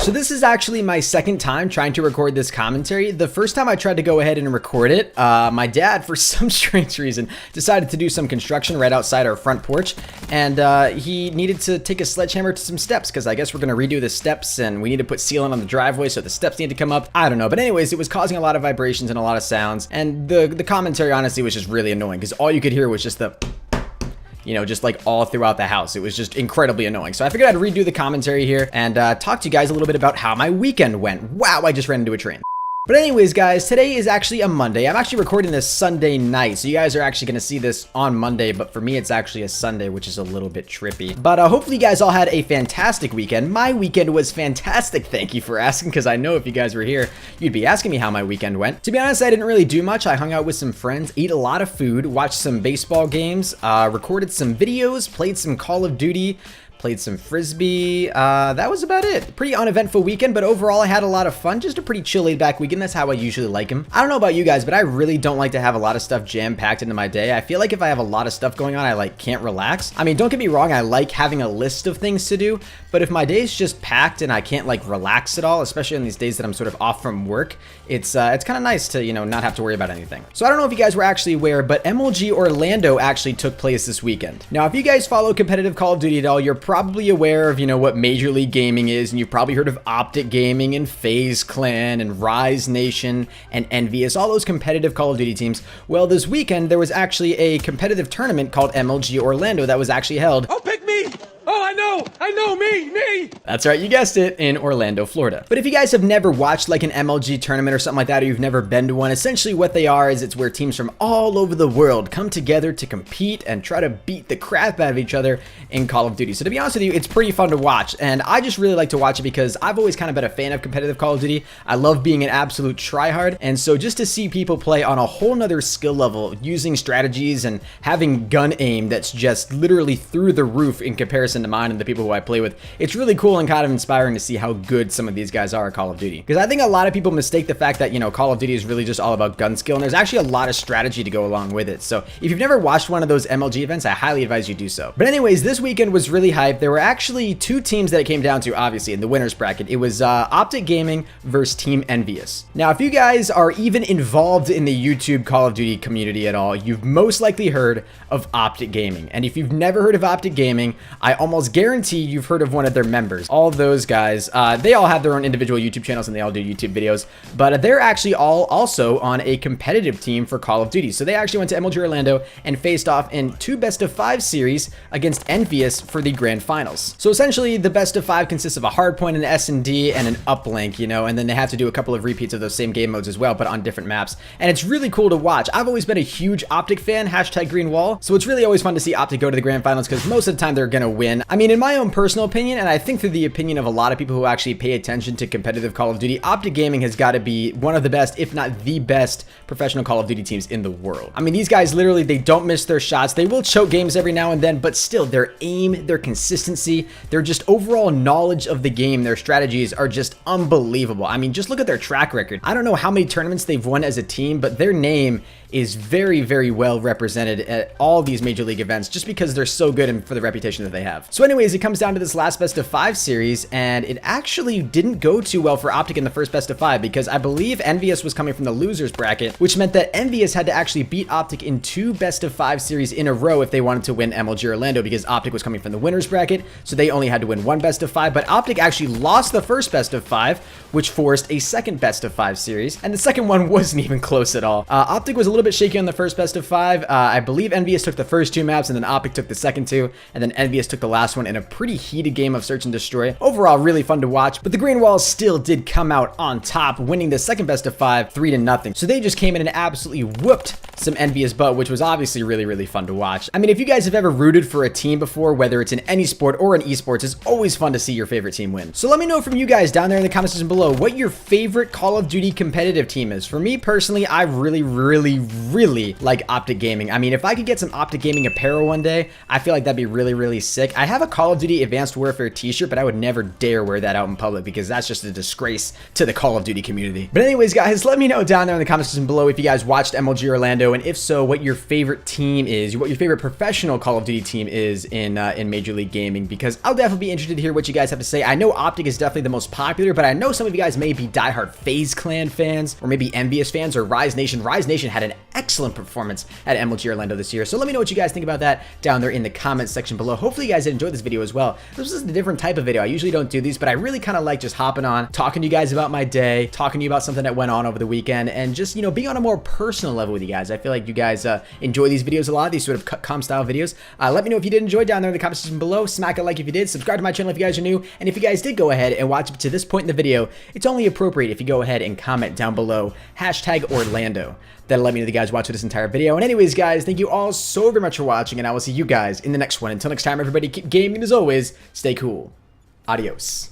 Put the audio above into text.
So this is actually my second time trying to record this commentary. The first time I tried to go ahead and record it, my dad, for some strange reason, decided to do some construction right outside our front porch, and he needed to take a sledgehammer to some steps, because I guess we're going to redo the steps, and we need to put sealant on the driveway, so the steps need to come up. I don't know, but anyways, it was causing a lot of vibrations and a lot of sounds, and the commentary honestly was just really annoying, because all you could hear was just the... you know, just like all throughout the house. It was just incredibly annoying. So I figured I'd redo the commentary here and talk to you guys a little bit about how my weekend went. Wow, I just ran into a train. But anyways, guys, today is actually a Monday. I'm actually recording this Sunday night, so you guys are actually going to see this on Monday, but for me, it's actually a Sunday, which is a little bit trippy. But hopefully you guys all had a fantastic weekend. My weekend was fantastic. Thank you for asking, because I know if you guys were here, you'd be asking me how my weekend went. To be honest, I didn't really do much. I hung out with some friends, ate a lot of food, watched some baseball games, recorded some videos, played some Call of Duty, played some Frisbee. That was about it. Pretty uneventful weekend, but overall I had a lot of fun. Just a pretty chill, laid back weekend. That's how I usually like them. I don't know about you guys, but I really don't like to have a lot of stuff jam-packed into my day. I feel like if I have a lot of stuff going on, I like can't relax. I mean, don't get me wrong, I like having a list of things to do, but if my day is just packed and I can't like relax at all, especially on these days that I'm sort of off from work, it's kind of nice to, you know, not have to worry about anything. So I don't know if you guys were actually aware, but MLG Orlando actually took place this weekend. Now, if you guys follow competitive Call of Duty at all, you're probably aware of, you know, what Major League Gaming is, and you've probably heard of OPTIC Gaming and FaZe Clan and Rise Nation and Envious, all those competitive Call of Duty teams. Well, this weekend there was actually a competitive tournament called MLG Orlando that was actually held. Oh, pick me! Oh, I know, me! That's right, you guessed it, in Orlando, Florida. But if you guys have never watched like an MLG tournament or something like that, or you've never been to one, essentially what they are is it's where teams from all over the world come together to compete and try to beat the crap out of each other in Call of Duty. So to be honest with you, it's pretty fun to watch, and I just really like to watch it because I've always kind of been a fan of competitive Call of Duty. I love being an absolute tryhard, and so just to see people play on a whole nother skill level, using strategies and having gun aim that's just literally through the roof in comparison to mine and the people who I play with, it's really cool and kind of inspiring to see how good some of these guys are at Call of Duty. Because I think a lot of people mistake the fact that, you know, Call of Duty is really just all about gun skill, and there's actually a lot of strategy to go along with it. So if you've never watched one of those MLG events, I highly advise you do so. But anyways, this weekend was really hype. There were actually two teams that it came down to, obviously, in the winners bracket. It was OPTIC Gaming versus Team Envious. Now, if you guys are even involved in the YouTube Call of Duty community at all, you've most likely heard of OPTIC Gaming. And if you've never heard of OPTIC Gaming, I almost guarantee you've heard of one of their members. All those guys, they all have their own individual YouTube channels and they all do YouTube videos, but they're actually all also on a competitive team for Call of Duty. So they actually went to MLG Orlando and faced off in 2 best-of-5 series against Envious for the grand finals. So essentially the best-of-5 consists of a hardpoint, an S&D, and an uplink, you know, and then they have to do a couple of repeats of those same game modes as well, but on different maps. And it's really cool to watch. I've always been a huge OPTIC fan, #greenwall, so it's really always fun to see OPTIC go to the grand finals because most of the time they're gonna win. I mean, in my own personal opinion, and I think through the opinion of a lot of people who actually pay attention to competitive Call of Duty, OPTIC Gaming has got to be one of the best, if not the best, professional Call of Duty teams in the world. I mean, these guys literally, they don't miss their shots. They will choke games every now and then, but still, their aim, their consistency, their just overall knowledge of the game, their strategies are just unbelievable. I mean, just look at their track record. I don't know how many tournaments they've won as a team, but their name is very, very well represented at all these major league events just because they're so good and for the reputation that they have. So anyways, it comes down to this last best-of-5 series, and it actually didn't go too well for OPTIC in the first best-of-5 because I believe Envious was coming from the losers bracket, which meant that Envious had to actually beat OPTIC in 2 best-of-5 series in a row if they wanted to win MLG Orlando, because OPTIC was coming from the winners bracket, so they only had to win 1 best-of-5, but OPTIC actually lost the first best-of-5, which forced a second best-of-5 series, and the second one wasn't even close at all. OPTIC was a little bit shaky on the first best-of-5. I believe Envious took the first 2 maps, and then OPTIC took the second 2, and then Envious took the last one in a pretty heated game of search and destroy. Overall, really fun to watch, but the Green Walls still did come out on top, winning the second best-of-5 3-0. So they just came in and absolutely whooped some Envious butt, which was obviously really, really fun to watch. I mean, if you guys have ever rooted for a team before, whether it's in any sport or in esports, it's always fun to see your favorite team win. So let me know from you guys down there in the comment section below what your favorite Call of Duty competitive team is. For me personally, I really like OPTIC Gaming. I mean, if I could get some OPTIC Gaming apparel one day, I feel like that'd be really, really sick. I have a Call of Duty Advanced Warfare t-shirt, but I would never dare wear that out in public because that's just a disgrace to the Call of Duty community. But anyways, guys, let me know down there in the comment section below if you guys watched MLG Orlando, and if so, what your favorite team is, what your favorite professional Call of Duty team is in Major League Gaming, because I'll definitely be interested to hear what you guys have to say. I know OPTIC is definitely the most popular, but I know some of you guys may be diehard FaZe Clan fans, or maybe Envious fans, or Rise Nation. Rise Nation had an excellent performance at MLG Orlando this year, so let me know what you guys think about that down there in the comment section below. Hopefully you guys did enjoy this video as well. This is a different type of video. I usually don't do these, but I really kind of like just hopping on, talking to you guys about my day, talking to you about something that went on over the weekend, and just, you know, being on a more personal level with you guys. I feel like you guys enjoy these videos a lot, these sort of cut-com style videos. Let me know if you did enjoy down there in the comment section below. Smack a like if you did. Subscribe to my channel if you guys are new. And if you guys did go ahead and watch up to this point in the video, it's only appropriate if you go ahead and comment down below #Orlando. That'll let me know that you guys watched this entire video. And anyways, guys, thank you all so very much for watching, and I will see you guys in the next one. Until next time, everybody, keep gaming, as always, stay cool. Adios.